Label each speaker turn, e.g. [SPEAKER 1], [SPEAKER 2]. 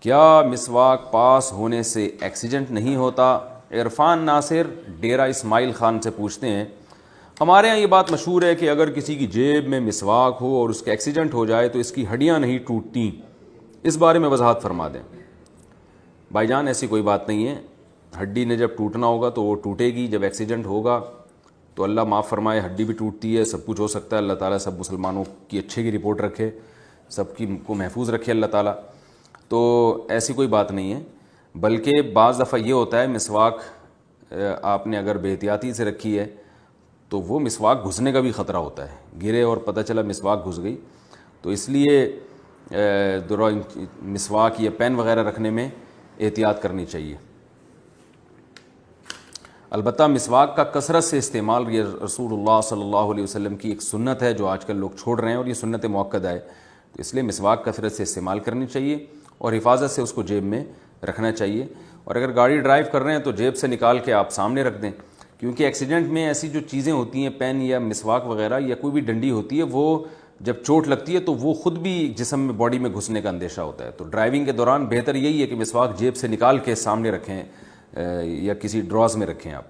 [SPEAKER 1] کیا مسواک پاس ہونے سے ایکسیڈنٹ نہیں ہوتا؟ عرفان ناصر ڈیرہ اسماعیل خان سے پوچھتے ہیں، ہمارے ہاں یہ بات مشہور ہے کہ اگر کسی کی جیب میں مسواک ہو اور اس کا ایکسیڈنٹ ہو جائے تو اس کی ہڈیاں نہیں ٹوٹتی، اس بارے میں وضاحت فرما دیں۔ بھائی جان ایسی کوئی بات نہیں ہے، ہڈی نے جب ٹوٹنا ہوگا تو وہ ٹوٹے گی، جب ایکسیڈنٹ ہوگا تو اللہ معاف فرمائے، ہڈی بھی ٹوٹتی ہے، سب کچھ ہو سکتا ہے، اللہ تعالیٰ سب مسلمانوں کی اچھے کی رپورٹ رکھے، سب کی کو محفوظ رکھے اللہ تعالیٰ۔ تو ایسی کوئی بات نہیں ہے، بلکہ بعض دفعہ یہ ہوتا ہے مسواک آپ نے اگر بے احتیاطی سے رکھی ہے تو وہ مسواک گھسنے کا بھی خطرہ ہوتا ہے، گرے اور پتہ چلا مسواک گھس گئی، تو اس لیے مسواک یا پین وغیرہ رکھنے میں احتیاط کرنی چاہیے۔ البتہ مسواک کا کثرت سے استعمال یہ رسول اللہ صلی اللہ علیہ وسلم کی ایک سنت ہے جو آج کل لوگ چھوڑ رہے ہیں، اور یہ سنت موقدہ ہے، تو اس لیے مسواک کثرت سے استعمال کرنی چاہیے اور حفاظت سے اس کو جیب میں رکھنا چاہیے۔ اور اگر گاڑی ڈرائیو کر رہے ہیں تو جیب سے نکال کے آپ سامنے رکھ دیں، کیونکہ ایکسیڈنٹ میں ایسی جو چیزیں ہوتی ہیں، پین یا مسواک وغیرہ یا کوئی بھی ڈنڈی ہوتی ہے، وہ جب چوٹ لگتی ہے تو وہ خود بھی جسم میں باڈی میں گھسنے کا اندیشہ ہوتا ہے، تو ڈرائیونگ کے دوران بہتر یہی ہے کہ مسواک جیب سے نکال کے سامنے رکھیں یا کسی ڈراز میں رکھیں آپ۔